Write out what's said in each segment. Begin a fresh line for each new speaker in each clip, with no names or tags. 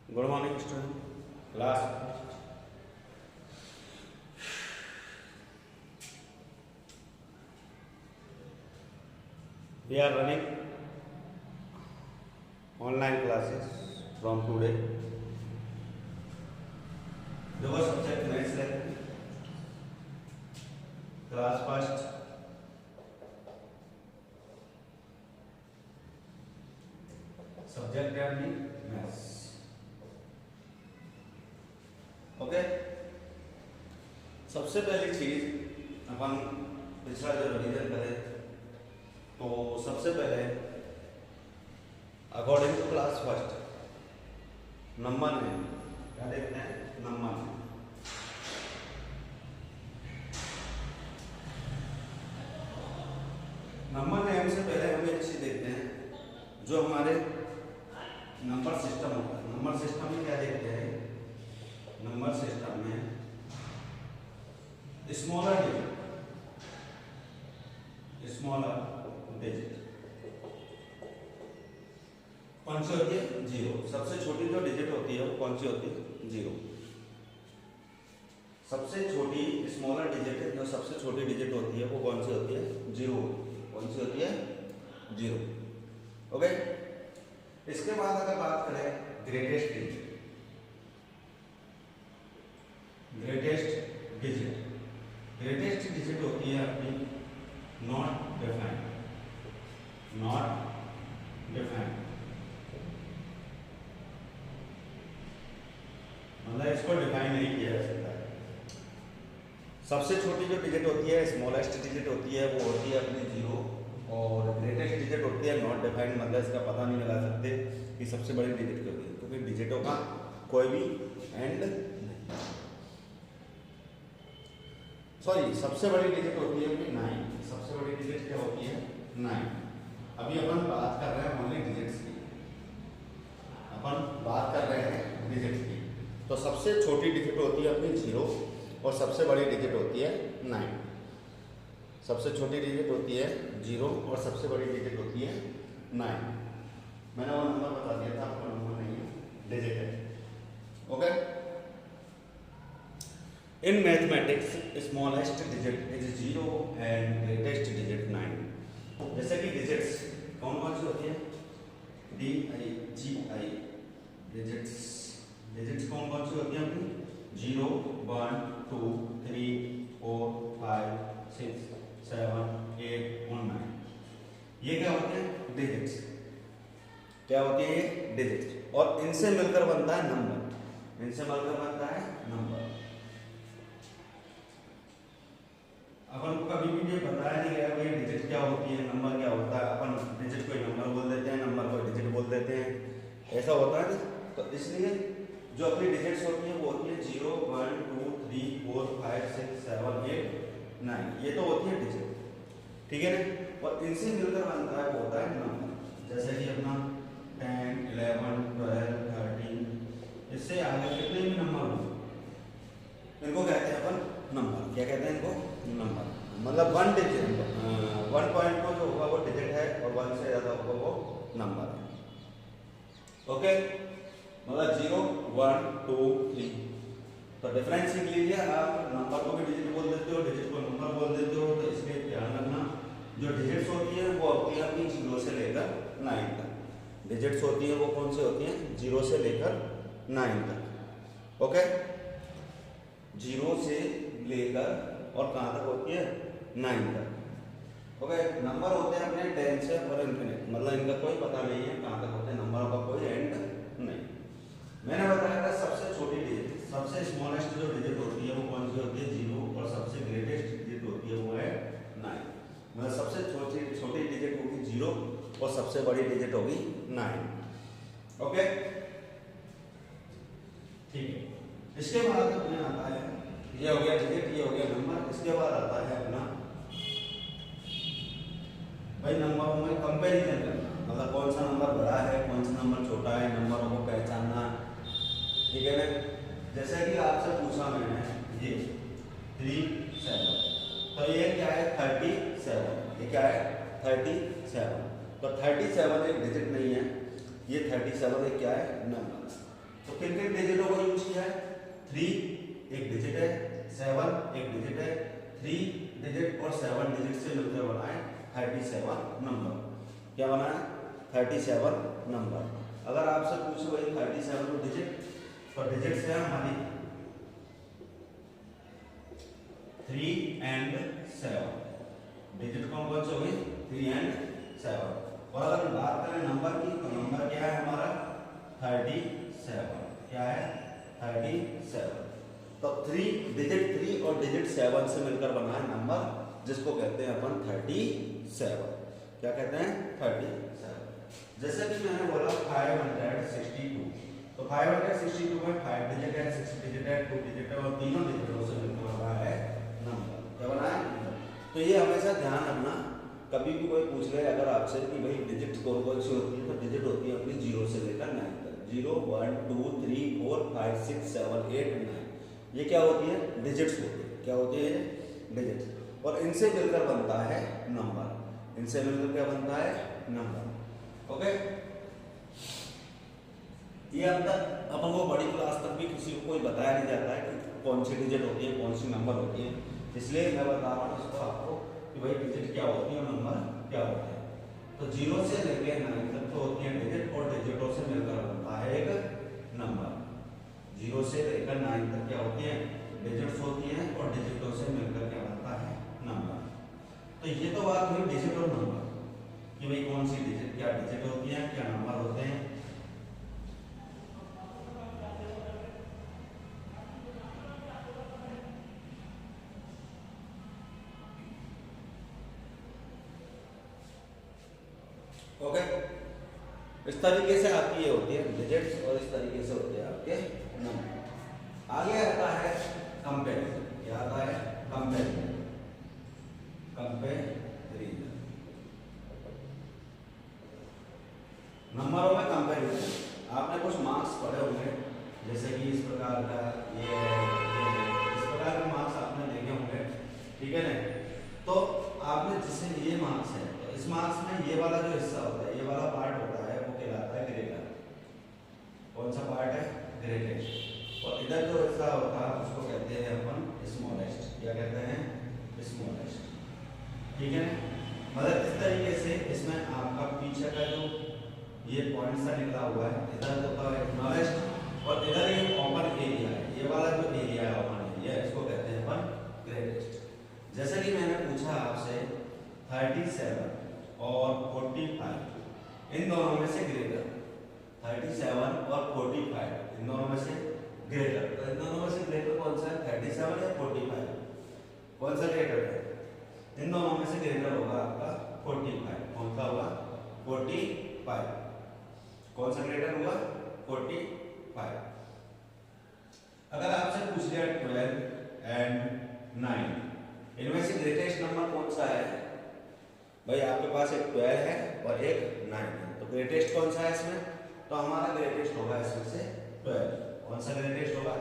Good morning, student. Class. We are running online classes from today. The subject next lesson. Class first. Subject है maths. Okay सबसे पहली चीज अपन पिछला जो revision करें तो सबसे पहले according to class first number name क्या देखते हैं नंबर नेम नंबर नेम से पहले हम एक चीज देखते हैं जो हमारे नंबर सिस्टम होता है नंबर सिस्टम में क्या देखते हैं नंबर सिस्टम में स्मॉलर डिजिट कौन सी होती है जीरो सबसे छोटी जो डिजिट होती है वो कौन सी होती है जीरो सबसे छोटी स्मॉलर डिजिट है जो सबसे छोटी डिजिट होती है वो कौन सी होती है जीरो कौन सी होती है जीरो ओके इसके बाद अगर बात करें ग्रेटेस्ट डिजिट ग्रेटेस्ट डिजिट होती है अपनी नॉट डिफाइंड मतलब इसको डिफाइन नहीं किया जा सकता है सबसे छोटी जो डिजिट होती है स्मॉलेस्ट डिजिट होती है वो होती है अपनी जीरो और ग्रेटेस्ट डिजिट होती है नॉट डिफाइंड मतलब इसका पता नहीं लगा सकते कि सबसे बड़ी डिजिट क्या होती है क्योंकि डिजिटों का कोई भी एंड सॉरी सबसे बड़ी डिजिट होती है अपनी 9 सबसे बड़ी डिजिट क्या होती है 9 अभी अपन बात कर रहे हैं ओनली डिजिट्स की अपन बात कर रहे हैं डिजिट्स की तो सबसे छोटी डिजिट होती है अपनी 0 और सबसे बड़ी डिजिट होती है 9 सबसे छोटी डिजिट होती है 0 और सबसे बड़ी डिजिट होती है 9 मैंने वो नंबर बता दिया था आपको नंबर नहीं है डिजिट है okay In mathematics, smallest digit is 0 and greatest digit 9. जैसे कि डिजिट्स कौन कौन सी होती है DIGI डिजिट्स कौन कौन सी होती है अपनी 0 1 2 3 4 5 6 7 8 और 9 ये क्या होते हैं डिजिट्स क्या होती है ये डिजिट्स और इनसे मिलकर बनता है नंबर अपन को कभी भी ये बताया नहीं गया भाई डिजिट क्या होती है नंबर क्या होता है अपन डिजिट को नंबर बोल देते हैं नंबर को डिजिट बोल देते हैं ऐसा होता है ना तो इसलिए जो अपनी डिजिट्स होती है वो होती है 0 1 2 3 4 5 6 7 8 9 ये तो होती है डिजिट ठीक है ना और इनसे मिलकर बनता है वो होता है नंबर जैसे कि अपना 10 11 12 13 इससे आगे कितने भी नंबर हो इनको कहते हैं अपन नंबर क्या कहते हैं इनको नंबर मतलब 1 डिजिट 1 पॉइंट को जो होगा वो डिजिट है और 1 से ज़्यादा होगा वो नंबर है ओके मतलब 0 1 2 3 तो डिफरेंस लिख लीजिए आप नंबर को भी डिजिट बोल देते हो डिजिट को नंबर बोल देते हो तो इसलिए ध्यान रखना जो डिजिट्स होती है वो होती है अपनी 0 से लेकर 9 तक डिजिट्स होती है वो कौन सी होती है 0 से लेकर 9 तक ओके 0 से लेकर और कहाँ तक होती है 9 तक ओके नंबर होते हैं अपने 10 से और इन्फिनिट मतलब इनका कोई पता नहीं है कहाँ तक होते हैं नंबर का कोई एंड नहीं मैंने बताया था सबसे छोटी डिजिट सबसे स्मॉलेस्ट जो डिजिट होती है वो कौन सी होती है 0 और सबसे ग्रेटेस्ट डिजिट होती है वो है 9 मतलब सबसे छोटी डिजिट होगी 0 और सबसे बड़ी डिजिट होगी 9 ओके ठीक है इसके बाद अपने आता है ये हो गया डिजिट ये हो गया नंबर इसके बाद आता है अपना भाई नंबरों में कंपैरिजन करना मतलब कौन सा नंबर बड़ा है कौन सा नंबर छोटा है नंबरों को पहचानना ठीक है ना जैसे कि आपसे पूछा मैंने ये 3 7 तो ये क्या है 37 ये क्या है 37 तो 37 एक डिजिट नहीं है ये 37 एक क्या है नंबर तो तो किन किन डिजिटों को यूज किया है? 3 एक डिजिट है, 7 एक डिजिट है, 3 डिजिट और 7 डिजिट से मिलकर बना है 37 नंबर। क्या बना है? 37 नंबर। अगर आपसे पूछो भाई 37 डिजिट, तो डिजिट है हमारी 3 एंड 7। डिजिट कौन कौन से हो गए? 3 एंड 7। और अगर बात करें नंबर की, तो नंबर क्या है हमारा? 37। क्या है? 37। तो 3 डिजिट 3 और डिजिट 7 से मिलकर बना है नंबर, जिसको कहते हैं अपन 37। क्या कहते हैं? 37। जैसे कि मैंने बोला 562, तो 562 में 5 डिजिट है, 6 डिजिट है, 2 डिजिट है और तीनों डिजिटों से मिलकर बना है नंबर। क्या बना है? तो ये हमेशा ध्यान रखना, कभी भी कोई पूछ ले अगर आपसे कि भाई डिजिट कौन कौन सी होती है, तो डिजिट होती है अपनी 0 से लेकर 9 तक। 0 1 2 3 4 5 6 7 8 9, ये क्या होती है? डिजिट्स होती है। क्या होती है? डिजिट। और इनसे मिलकर बनता है नंबर। इनसे मिलकर क्या बनता है? नंबर। ओके, ये अब तक अपन को बड़ी क्लास तक भी किसी को कोई बताया नहीं जाता है कि कौन सी डिजिट होती है, कौन सी नंबर होती है, इसलिए मैं बता रहा हूँ इसको आपको कि भाई डिजिट क्या होती है और नंबर क्या होता है। तो 0 से लेकर 9 तक तो होती है डिजिट, और डिजिटों से मिलकर बनता है एक नंबर। 0 से लेकर 9 तक क्या होती है? डिजिट्स होती हैं, और डिजिटों से मिलकर क्या बनता है? नंबर। तो ये तो बात हुई डिजिट और नंबर कि भाई कौन सी डिजिट, क्या डिजिट होती है, क्या नंबर होते हैं। ओके, इस तरीके से आपकी ये होती है डिजिट्स, और इस तरीके से होते हैं आपके नंबर। आगे आता है कंपैरिजन। क्या आता है? कंपैरिजन। कंपैरिजन नंबरों में कंपैरिजन। आपने कुछ मार्क्स पढ़े होंगे, जैसे कि इस प्रकार का ये है, इस प्रकार के मार्क्स आपने देखे होंगे, ठीक है ना। तो आपने जिससे ये मार्क्स है, तो इस मार्क्स में ये वाला जो हिस्सा होता है, ये वाला पार्ट होता है, वो कहलाता है ग्रेटर। कौन सा पार्ट है? ग्रेटेस्ट। और इधर जो हिस्सा होता है उसको कहते हैं अपन स्मॉलेस्ट। क्या कहते हैं? स्मॉलेस्ट। ठीक है, मतलब इस तरीके से इसमें आपका पीछे का जो ये पॉइंट सा निकला हुआ है, इधर होता है स्मॉलेस्ट, और इधर ये ओपन एरिया है, ये वाला जो एरिया है ओपन एरिया, इसको कहते हैं अपन ग्रेटेस्ट। जैसे कि मैंने पूछा आपसे 37 और 45 इन दोनों में से ग्रेटर, 37 और 45 इन दोनों में से ग्रेटर, तो इन दोनों में से ग्रेटर कौन सा है? 37 या 45? कौन सा ग्रेटर है? इन दोनों में से ग्रेटर होगा आपका 45। कौन सा होगा? 45। कौन सा ग्रेटर हुआ? 45। अगर आपसे पूछ लिया 12 एंड 9, इनमें से ग्रेटेस्ट नंबर कौन सा है? भाई आपके पास एक 12 है और एक 9 है, तो ग्रेटेस्ट कौन सा है इसमें? तो हमारा ग्रेटेस्ट होगा इसमें से 12। कौन सा ग्रेटेस्ट होगा?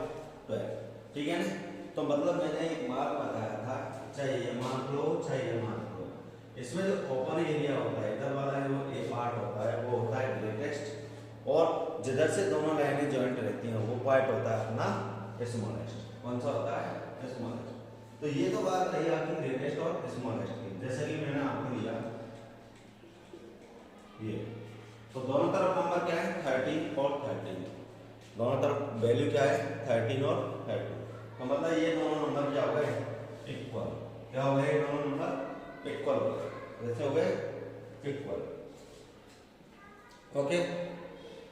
12। ठीक है ना। तो मतलब मैंने एक मार्क बताया था, चाहे ये मार्क लो चाहे ये मार्क लो, इसमें जो ओपन एरिया होता है, इधर वाला जो ए पार्ट होता है वो होता है ग्रेटेस्ट, और जिधर से दोनों लाइनें ज्वाइंट रहती हैं वो पार्ट होता है अपना स्मॉलेस्ट। कौन सा होता है? स्मॉलेस्ट। तो ये तो बात रही आपकी ग्रेटेस्ट और स्मॉलेस्ट की। जैसे कि मैंने आपको दिया ये, तो दोनों तरफ नंबर क्या है? 13 और 13, दोनों तरफ वैल्यू क्या है? 13 और 13। तो मतलब ये दोनों नंबर क्या हो गए? इक्वल। क्या हो गए? दोनों नंबर इक्वल हो गए। जैसे हो गए इक्वल। ओके,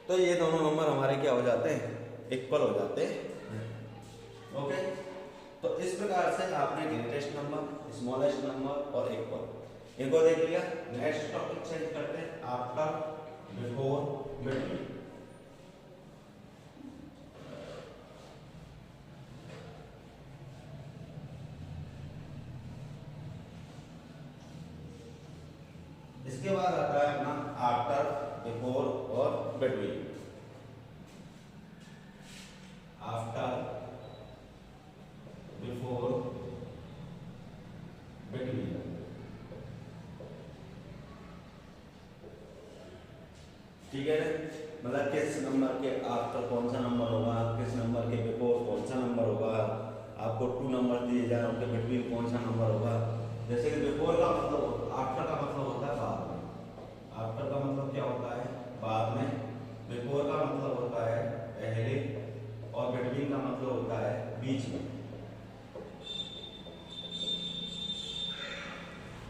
तो ये दोनों नंबर हमारे क्या हो जाते हैं? इक्वल हो जाते हैं। ओके, तो इस प्रकार से आपने ग्रेटेस्ट नंबर, स्मॉलेस्ट नंबर और इक्वल इनको देख लिया। नेक्स्ट टॉपिक चेंज करते हैं, आफ्टर, बिफोर, बिटवीन। इसके बाद आता है अपना आफ्टर, बिफोर और बिटवीन। After, before, between. ठीक है, मतलब किस नंबर के आफ्टर कौन सा नंबर होगा टू नंबर दिए जाए उनके बिटवीन कौन सा नंबर होगा। जैसे कि बिफोर का मतलब, आफ्टर का मतलब होता है बाद में, आफ्टर का मतलब क्या होता है बाद में, बिफोर का मतलब होता है पहले, और बिटवीन का मतलब होता है बीच में।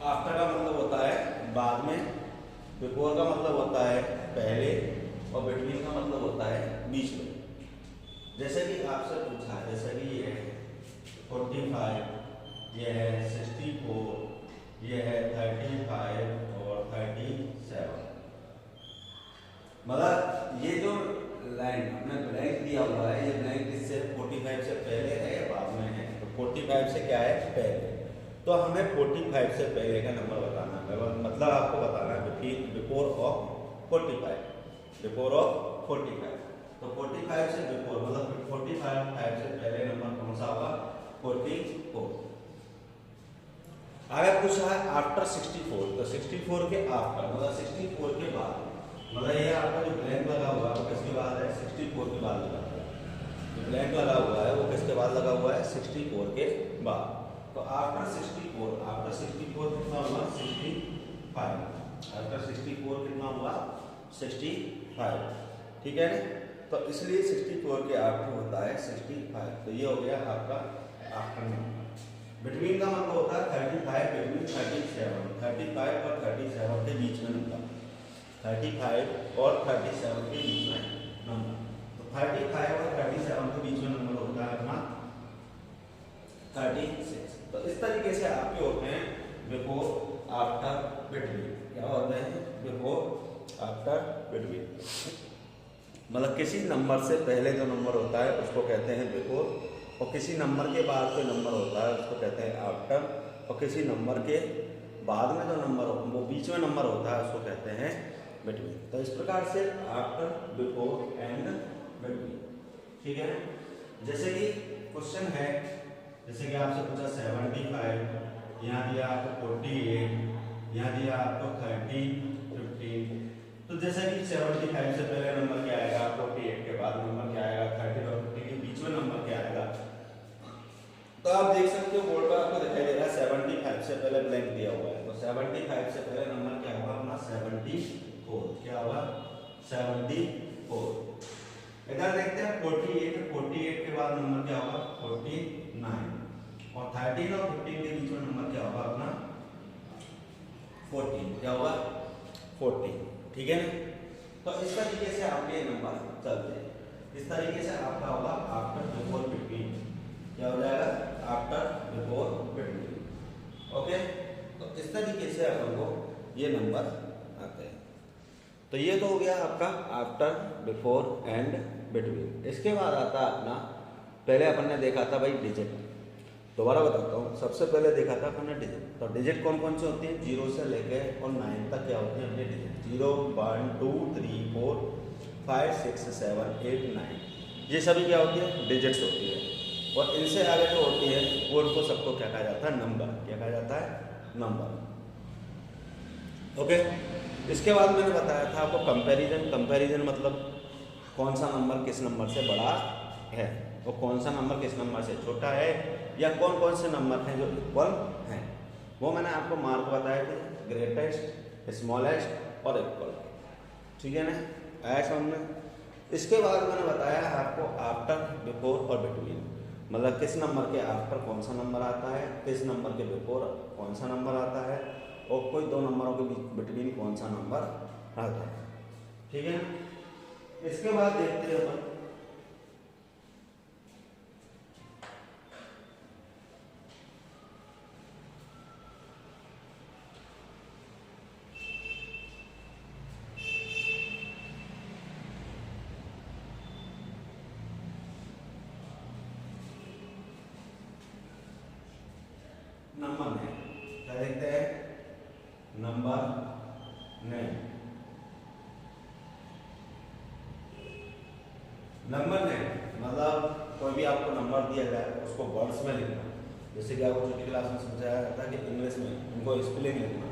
आफ्टर का मतलब होता है बाद में, बिफोर का मतलब होता है पहले, और बिटवीन का मतलब होता है बीच में। जैसे कि आपसे पूछा है, जैसे कि ये है 45, ये है 64, ये है 35 और 37। मतलब ये जो लाइन हमने ब्लैंक दिया हुआ है, ये ब्लैंक किससे 45 से पहले है या बाद में है? तो 45 से क्या है पहले, तो हमें 45 से पहले का नंबर बताना है, मतलब आपको बताना है बिफोर ऑफ 45, बिफोर ऑफ 45। तो 45 से बिफोर मतलब 45 से पहले नंबर कौन सा होगा 44। अगर पूछा है आफ्टर 64, तो 64 के आफ्टर मतलब 64 के बाद, मतलब ये आपका जो ब्लैंक लगा हुआ है वो किसके बाद है 64 के बाद लगा हुआ है। जो ब्लैंक लगा हुआ है वो किसके बाद लगा हुआ है 64 के बाद। तो आफ्टर 64 कितना हुआ 65, आफ्टर 64 कितना हुआ 65, ठीक है ना। तो इसलिए 64 के आफ्टर होता है 65। तो ये हो गया आपका आफ्टर नंबर। बिटवीन का मतलब होता है 35 बिटवीन 37, 35 और 37 के बीच में नंबर, 35 और 37 के बीच में नंबर। तो 35 और 37 के बीच में नंबर होता है अपना 36। तो इस तरीके से आपके होते हैं बिफोर, आफ्टर, बिटवीन। क्या होते हैं बिफोर, आफ्टर, बिटवीन। मतलब किसी नंबर से पहले जो नंबर होता है उसको कहते हैं बिफोर, और किसी नंबर के बाद जो नंबर होता है उसको कहते हैं आफ्टर, और किसी नंबर के बाद में जो नंबर वो बीच में नंबर होता है उसको कहते हैं बिटवीन। तो इस प्रकार से आफ्टर, बिफोर एंड बिटवीन, ठीक है। जैसे कि क्वेश्चन है, जैसे कि आपसे पूछा 75, यहाँ दिया आपको 48, यहाँ दिया आपको 30, 15। तो जैसे कि 75 से पहले नंबर क्या आएगा, 48 के बाद नंबर क्या आएगा, 30 और 50 के बीच में नंबर क्या आएगा। तो आप देख सकते हो बोर्ड पर आपको दिखाई दे रहा है 75 से पहले ब्लैंक दिया हुआ है। तो 75 से पहले नंबर क्या होगा अपना 74, क्या होगा 74। इधर देखते हैं 48 के बाद नंबर क्या होगा 49, और 13 और 15 के बीच में नंबर क्या होगा अपना 14, क्या होगा 14, ठीक है ना। तो इस तरीके से आपके नंबर चलते हैं। इस तरीके से आपका होगा आफ्टर, बिफोर, बिटवीन, क्या हो जाएगा आफ्टर, बिफोर, बिटवीन, ओके। तो इस तरीके से अपन को ये नंबर आते हैं। तो ये तो हो गया आपका आफ्टर, बिफोर एंड बिटवीन। इसके बाद आता है अपना, पहले अपन ने देखा था भाई डिजिट। दोबारा बताता हूँ, सबसे पहले देखा था अपन ने डिजिट। तो डिजिट कौन कौन से होती हैं 0 से लेके और 9 तक क्या होती हैं अपने डिजिट, 0, 1, 2, 3, 4, 5, 6, 7, 8, 9, ये सभी क्या होती है डिजिट्स होती है। और इनसे आगे जो होती है वो उनको सबको क्या कहा जाता है नंबर, क्या कहा जाता है नंबर, ओके। इसके बाद मैंने बताया था आपको कंपैरिजन। कंपैरिजन मतलब कौन सा नंबर किस नंबर से बड़ा है, और कौन सा नंबर किस नंबर से छोटा है, या कौन कौन से नंबर हैं जो इक्वल हैं। वो मैंने आपको मार्क बताए थे, ग्रेटेस्ट, स्मॉलेस्ट और इक्वल, ठीक है ना, आया समझ में। इसके बाद मैंने बताया आपको आफ्टर, बिफोर और बिटवीन, मतलब किस नंबर के आफ्टर कौन सा नंबर आता है, किस नंबर के बिफोर कौन सा नंबर आता है, और कोई दो नंबरों के बिटवीन कौन सा नंबर आता है, ठीक है। इसके बाद देखते हैं अपन नंबर नेम। क्या देखते हैं नंबर नेम। नंबर नेम मतलब कोई भी आपको नंबर दिया जाए उसको वर्ड्स में लिखना। जैसे कि आपको छोटी क्लास में समझाया जाता है कि इंग्लिश में उनको स्पेलिंग लिखना,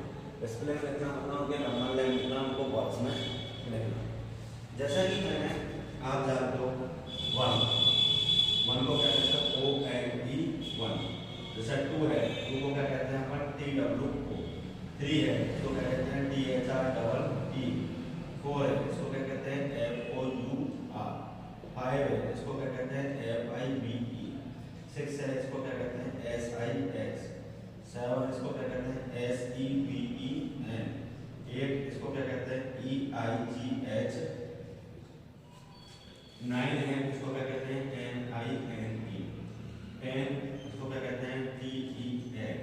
स्पेलिंग लिखना मतलब उनके नंबर नेम लिखना, उनको वर्ड्स में लिखना। जैसे कि मैंने आप जानते हो 1 को क्या कहते हैं ONE 1, 5 है इसको क्या कहते हैं FIVE, 6 है इसको क्या कहते हैं SIX, 7 इसको क्या कहते हैं SEVEN, 8 इसको क्या कहते हैं EIGH, 9 है इसको क्या कहते हैं NINE, 10 इसको क्या कहते हैं TEN।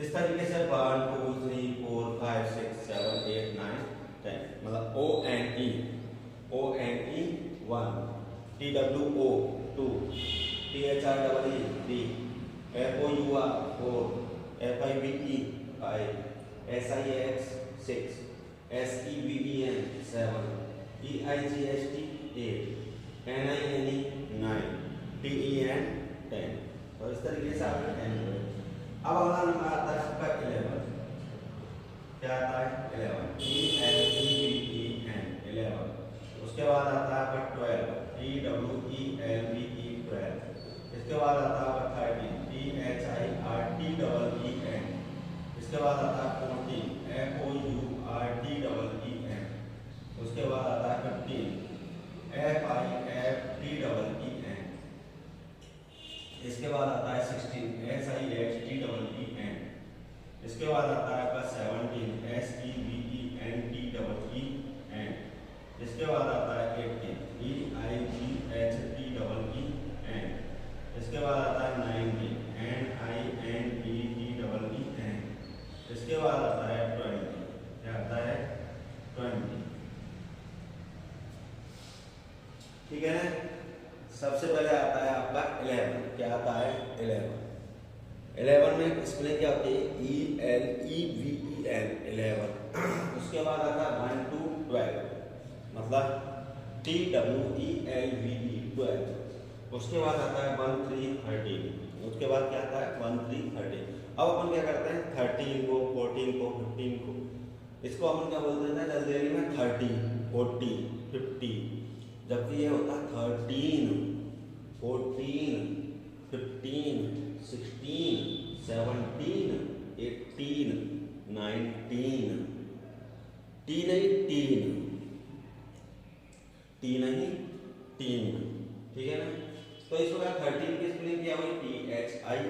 इस तरीके से 1 2 3 4 5 6 7 8 9 10 मतलब ONE 1, TWO 2, THREE 3, FOUR 4, FIVE 5, SIX 6, SEVEN 7, EIGHT 8, NINE 9, TEN 10। तो इस तरीके से आपका 10 हो। अब अगला नंबर आता है आपका 11। क्या आता है 11, ELEVEN 11। उसके बाद आता है आपका 12, TWELVE 12। इसके बाद आता है आपका 13, THIRTEEN। इसके बाद आता है 14, FOURTEEN। उसके बाद आता है 15, FIFTEEN। इसके बाद आता है 16, SIHTEEN। इसके बाद आता है आपका 17, SEVENTEEN। इसके बाद आता है 18, EIGHTEEN। इसके बाद आता है 19, NINETEEN। इसके बाद आता है 20, क्या आता है 20। ठीक है ना। सबसे पहले आता है आपका 11। क्या आता है 11 में स्पेलिंग क्या होती है ELEVEN 11। उसके बाद आता है 1 to 12 मतलब TWELVE 12। उसके बाद आता है 1 3 13। उसके बाद क्या आता है 1 3 13। अब अपन क्या करते हैं 13 को 14 को 15 को इसको अपन क्या बोलते हैं जल्दी में 30 40 50, जबकि ये होता है 13 14 15 16 17 18 19 तीन। ठीक है ना। तो इस प्रकार 13 की स्पेलिंग क्या हुई THIRTEEN,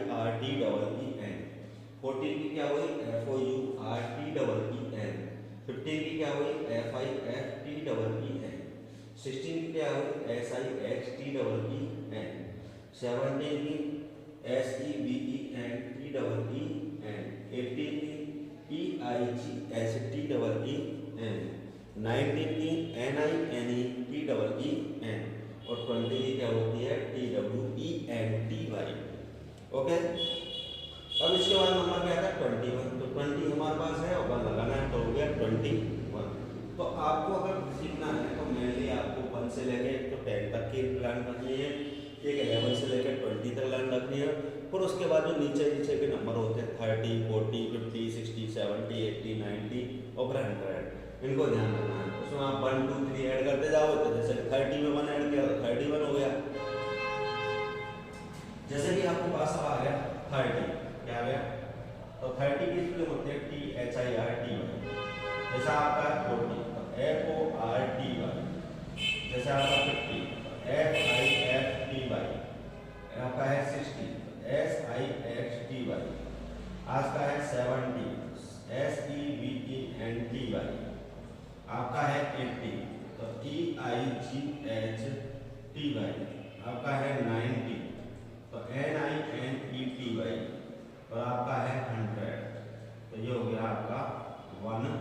14 की क्या हुई FOURTEEN, 15 की क्या हुई FIFTEEN, 16 की क्या हुई SIHTEEN, 17 की SEVENTEEN, 18 की EIGHTEEN, 19 की NINETEEN और 20 की क्या होती है TWENTY। ओके। अब इसके बाद नंबर क्या आता है 21। तो 20 हमारे पास है और 1 लगाना है तो हो गया 21। तो आपको अगर सीखना है तो मेनली आपको 1 से लेके तो 10 तक की लाइन रखनी है, एक 11 से लेकर 20 तक लाइन रखनी है। फिर उसके बाद जो नीचे के नंबर होते हैं 30 40 50 60 70 80 90 और 100 इनको ध्यान रखना है। उसमें आप 1 2 3 ऐड करते जाओ तो जैसे 30 में 1 ऐड किया तो 31 हो गया। जैसे कि आपके पास अब आ गया 30, क्या आ गया तो 30 की स्पेलिंग होती है THIRTY। जैसा आपका 40 तो FORTY, जैसे आपका 50 FIFTY, आपका है 60 SIXTY, आज का है 70 SEVENTY, आपका है 80 तो EIGHTY, आपका है 90 तो NINETY और आपका है 100। तो ये हो गया आपका 100।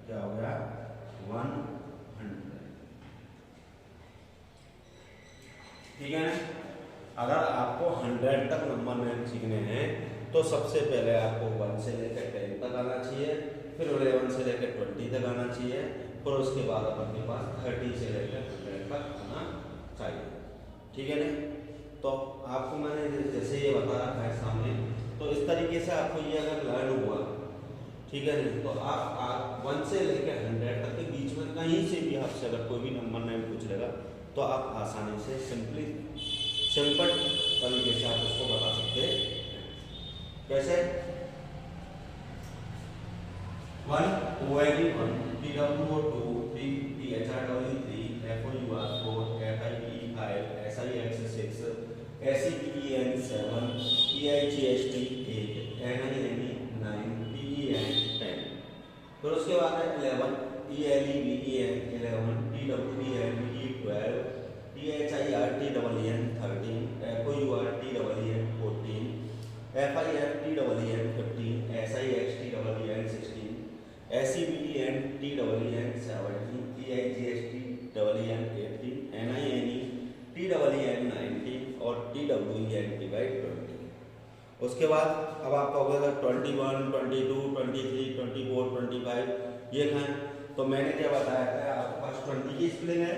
क्या हो गया 100। ठीक है ना। अगर आपको 100 तक नंबर नेम सीखने हैं तो सबसे पहले आपको 1 से लेकर 10 तक आना चाहिए, फिर 11 से लेकर 20 तक आना चाहिए, फिर उसके बाद आपके पास 30 से लेकर 100 तक आना चाहिए। ठीक है ना। तो आपको मैंने जैसे ये बता रखा है सामने, तो इस तरीके से आपको ये अगर लर्न हुआ, ठीक है ना, तो आप 1 से लेकर 100 तक के बीच में कहीं से भी आपसे अगर कोई भी नंबर नेम पूछ लेगा तो आप आसानी से सिंपल तरीके से आप उसको बता सकते हैं। कैसे 1 OID 1 TWO 2 3 THRW 3 FOUR 4 उसके बाद अब आपका हो गया 21, 22, 23, 24, 25 ये हैं। तो मैंने क्या बताया था आपके पास 20 की स्पेलिंग है।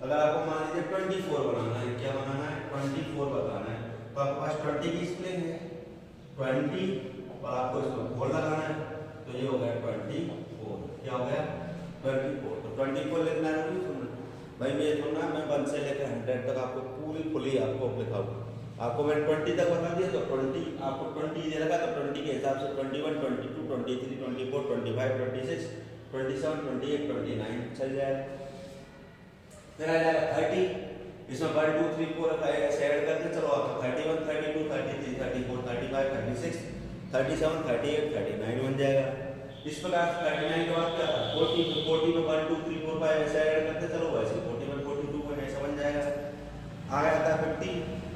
अगर आपको मान लीजिए 24 बनाना है, क्या बनाना है 24 बताना है, तो आपके पास 20 की स्पेलिंग है 20 और आपको इसमें 4 लगाना है, तो ये हो गया 24। क्या हो गया 24। तो 24 लिखना है भाई, मैं थोड़ा मैं 1 से लेकर 100 तक आपको पूरी फुली आपको लिखाऊंगा। आपको मैंने 20 तक बता दिया, तो 20 आपको 20 दे रखा, तो 20 के हिसाब से 21, 22, 23, 24, 25, 26, 27, 28, 29 चल जाएगा। फिर आ जाएगा 30, इसमें 1, 2, 3, 4 रखा है, ऐसे ऐड करके चलो आपका 31, 32, 33, 34, 35, 36, 37, 38, 39 बन जाएगा। इस प्रकार 39 के बाद क्या था 40, तो 40 में 1, 2, 3, 4, 5 ऐसे ऐड करते चलो, वैसे 41, 42 ऐसा बन जाएगा। आ गया था 50।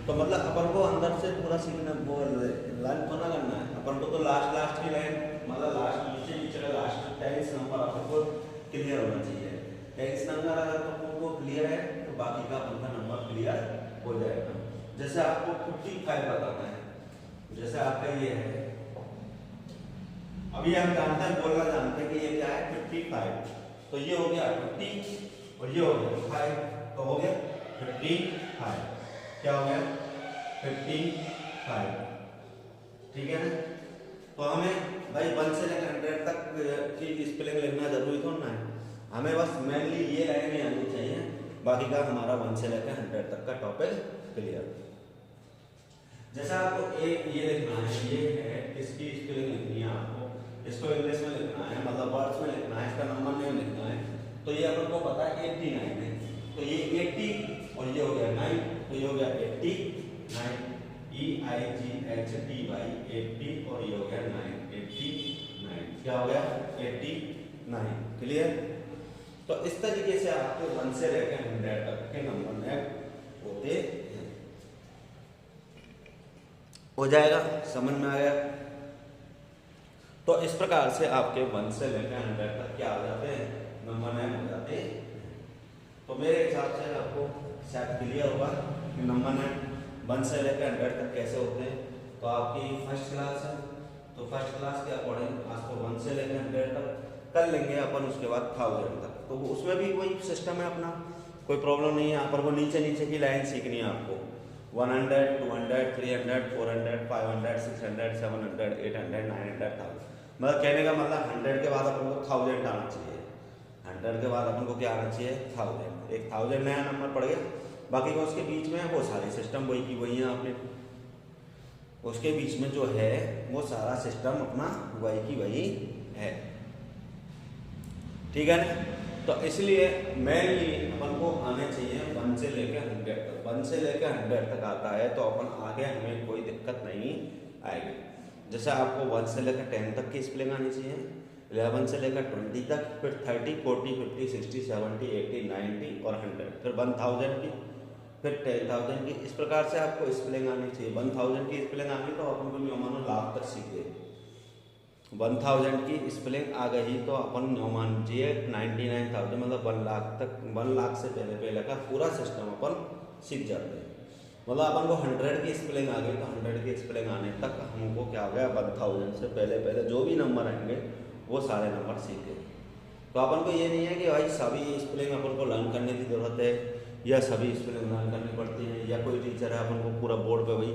तो मतलब अपन को अंदर से पूरा सीखना, वो लाइन तो ना करना है अपन को, तो लास्ट की लाइन मतलब लास्ट नीचे का लास्ट 10 नंबर अपन को क्लियर होना चाहिए। 10 नंबर अगर अपन को क्लियर है तो बाकी का अपन का नंबर क्लियर हो जाएगा। जैसे आपको 55 बताना है, जैसे आपका ये है, अभी हम जानते हैं बोलना जानते हैं कि ये क्या है 55, तो ये हो गया 50 और ये हो गया 5, तो हो गया 55। क्या हो गया 55, ठीक है ना। तो हमें भाई 1 से लेकर 100 तक की स्पेलिंग लिखना जरूरी तो ना है, हमें बस मेनली ये लाइन में आनी चाहिए, बाकी का हमारा 1 से लेकर 100 तक का टॉपिक क्लियर। जैसा आपको एक ये लिखना है, ये है इसकी स्पेलिंग लिखनी है आपको, इसको इंग्लिश में लिखना है, मतलब वर्ड्स में लिखना है, इसका नंबर नेम लिखना है। तो ये अपन को पता है 89 है, तो ये 80 और ये हो गया 9, तो ये हो गया 89, EIGHTY 80 और ये हो गया 9, 89। क्या हो गया 89, क्लियर। तो इस तरीके से आपको 1 से लेकर 100 तक के नंबर नेम होते हो जाएगा, समझ में आ गया। तो इस प्रकार से आपके 1 से लेकर 100 तक क्या आ जाते हैं नंबर नेम हो जाते हैं। तो मेरे हिसाब से आपको शायद क्लियर हुआ कि नंबर नेम 1 से लेकर 100 तक कैसे होते हैं। तो आपकी फर्स्ट क्लास है, तो फर्स्ट क्लास के अकॉर्डिंग आज को 1 से लेकर 100 तक कर लेंगे अपन, उसके बाद 1000 तक। तो उसमें भी वही सिस्टम है अपना, कोई प्रॉब्लम नहीं है। यहाँ पर वो नीचे की लाइन सीखनी है आपको, 100, 200, 300, 400, 500, 600, 700, 800, 900, 1000। मतलब कहने का मतलब 100 के बाद अपन को 1000 आना चाहिए, 100 के बाद अपन को क्या आना चाहिए 1000। एक 1000 नया नंबर पड़ गया, बाकी का उसके बीच में वो सारे सिस्टम वही की वही है आपने, उसके बीच में जो है वो सारा सिस्टम अपना वही की वही है, ठीक है ना। तो इसलिए मेनली अपन को आने चाहिए 1 से लेकर 100 तक। 1 से लेकर 100 तक आता है तो अपन आगे हमें कोई दिक्कत नहीं आएगी। जैसे आपको 1 से लेकर 10 तक की स्पेलिंग आनी चाहिए, 11 से लेकर 20 तक, फिर 30, 40, 50, 60, 70, 80, 90 और 100, फिर 1000 की, फिर 10,000 की। इस प्रकार से आपको स्पेलिंग आनी चाहिए। 1000 की स्पेलिंग आनी तो अपन को न्यूमन लाख तक सीख गए। 1000 की स्पेलिंग आ गई तो अपन मान लीजिए 99,000 मतलब 1 लाख तक, 1 लाख से पहले का पूरा सिस्टम अपन सीख जाते हैं। मतलब अपन को 100 की स्पेलिंग आ गई तो 100 की स्पेलिंग आने तक हमको क्या हो गया 1000 से पहले जो भी नंबर आएंगे वो सारे नंबर सीखे। तो अपन को ये नहीं है कि भाई सभी स्पेलिंग अपन को लर्न करने की ज़रूरत है या सभी स्पेलिंग लर्न करनी पड़ती है, या कोई टीचर है अपन को पूरा बोर्ड पे वही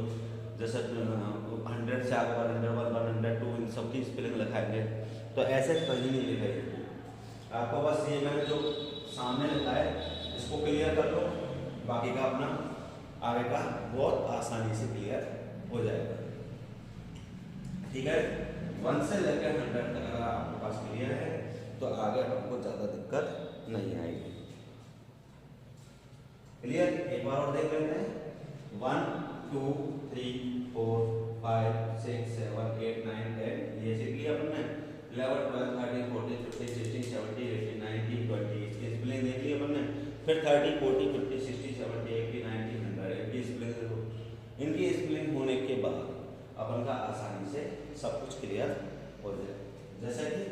जैसे 100 से आगे 101, 102 इन सब की स्पेलिंग लिखाएंगे, तो ऐसे कहीं नहीं लिखाएंगे। आपको बस ये मैंने जो सामने लिखा है इसको क्लियर कर लो, बाकी का अपना आगे का बहुत आसानी से क्लियर हो जाएगा, ठीक है। 1 से लेकर 100 तक अगर आपके पास क्लियर है तो आगे आपको ज़्यादा दिक्कत नहीं आएगी, क्लियर। एक बार और देख लेते हैं। 1, 2, 3, 4, 5, 6, 7, 8, 9, 10 ये सीख लिया अपन ने। 11, 12, 13, 14, 15, 16, 17, 18, 19, 20 इसकी स्पेलिंग देख ली अपन ने। फिर 30, 40, 50, 60, 70, 80, 90, 100 इनकी स्पेलिंग देखो। इनकी स्पेलिंग होने के बाद अपन का आसानी से सब कुछ क्लियर हो जाए। जैसे कि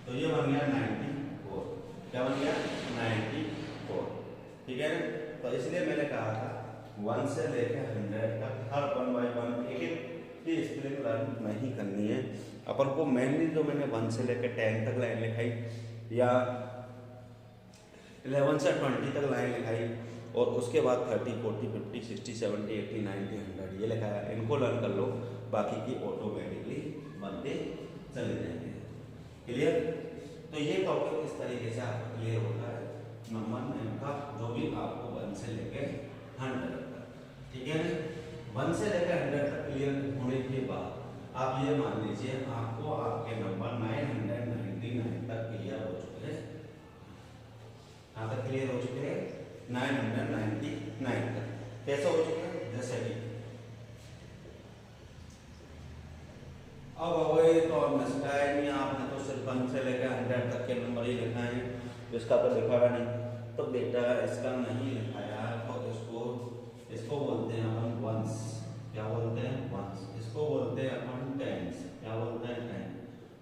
तो ये बन गया 94। क्या बन गया? 94। ठीक है ना? तो इसलिए मैंने कहा था 1 से लेकर 100 तक हर 1 बाई 1 एक एक स्पेलिंग लर्न नहीं करनी है अपन को। मेनली जो मैंने 1 से लेकर 10 तक लाइन लिखाई या 11 से 20 तक लाइन लिखाई और उसके बाद 30, 40, 50, 60, 70, 80, 90, 100 ये लिखाया, इनको लर्न कर लो, बाकी की ऑटोमेटिकली बनते चले जाएंगे। क्लियर? तो ये टॉपिक इस तरीके से आपको क्लियर होता है नंबर नेम का, जो भी आपको 1 से लेकर 100 तक। ठीक है ना? 1 से लेकर 100 तक क्लियर होने के बाद आप ये मान लीजिए आपको आपके नंबर 999 तक क्लियर हो चुके हैं। यहाँ तक क्लियर हो चुके हैं 999 तक। कैसे हो चुके हैं? जैसे कि अब वही तो हमने सिखाया नहीं, आपने तो सिर्फ 1 से लेकर 100 तक के नंबर ही लिखाए हैं, इसका तो लिखाया नहीं। तो बेटा इसका नहीं लिखाया तो इसको बोलते हैं अपन वंस। क्या बोलते हैं? वंस। इसको बोलते हैं अपन टेंस। क्या बोलते हैं? 10।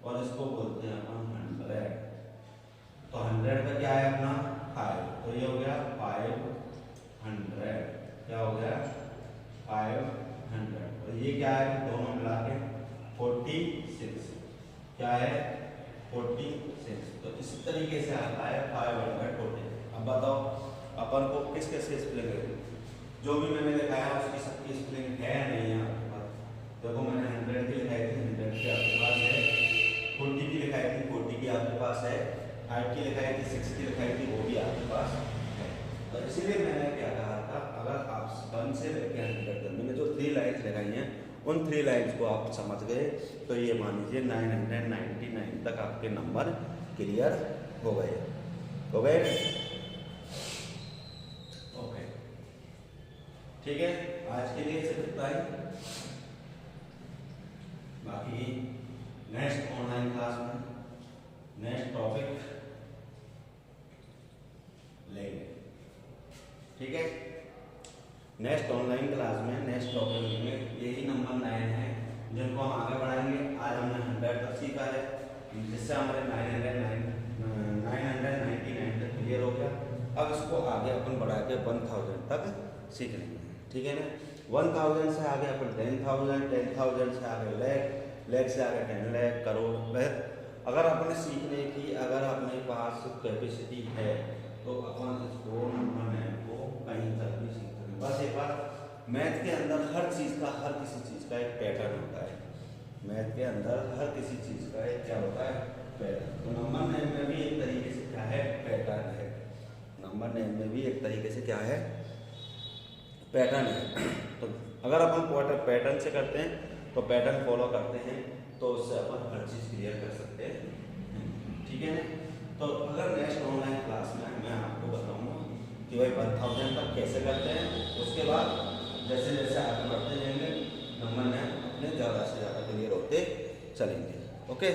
और इसको बोलते हैं अपन 100। तो 100 का क्या है अपना? 5। तो ये हो गया 500। क्या हो गया? 500। और ये क्या है? दोनों मिला के 46। क्या है? 46। तो इस तरीके से आता है 540। अब बताओ अपन को किस किस की स्पेलिंग है? जो भी मैंने लिखाया उसकी सबकी स्पेलिंग है नहीं है आपके पास? देखो मैंने 100 की लिखाई थी, 100 की आपके पास है। 40 की लिखाई थी, 40 की आपके पास है। 5 की लिखाई थी, 6 की लिखाई थी, वो भी आपके पास है। तो इसलिए मैंने क्या कहा था, अगर आप 1 से लेकर 100 तक मैंने जो 3 लाइन्स लगाई हैं उन 3 लाइन्स को आप समझ गए तो ये मान लीजिए 999 तक आपके नंबर क्लियर हो गए। हो गए? ओके, ठीक है। आज के लिए सिर्फ इतना ही। बाकी नेक्स्ट ऑनलाइन क्लास में नेक्स्ट टॉपिक लेंगे। ठीक है? नेक्स्ट ऑनलाइन क्लास में नेक्स्ट टॉपिक में यही नंबर 9 है जिनको हम आगे बढ़ाएंगे। आज हमने 100 तक सीखा है, जिससे हमारे 999 तक क्लियर हो गया। अब इसको आगे अपन बढ़ा के 1000 तक सीख लेंगे। ठीक है ना? 1000 से आगे अपन 10,000, 10,000 से आगे लाख से आगे 10 लाख, करोड़। अगर अपने सीखने की अगर अपने पास कैपेसिटी है तो अपन इसको नंबर को कहीं तक भी सीख सकते हैं। बस एक बार मैथ के अंदर हर किसी चीज़ का एक पैटर्न होता है। मैथ के अंदर हर किसी चीज़ का एक क्या होता है? पैटर्न। तो नंबर नेम में भी एक तरीके से क्या है? पैटर्न है। नंबर नेम में भी एक तरीके से क्या है? पैटर्न है। तो अगर अपन पैटर्न से करते हैं तो पैटर्न फॉलो करते हैं तो उससे अपन हर चीज़ क्लियर कर सकते हैं। ठीक है ना? तो अगर नेक्स्ट ऑनलाइन क्लास में मैं आपको बताऊंगा कि भाई 1000 तक कैसे करते हैं, उसके बाद जैसे जैसे आगे बढ़ते जाएंगे नंबर नेम अपने ज़्यादा से ज़्यादा क्लियर होते चलेंगे। ओके।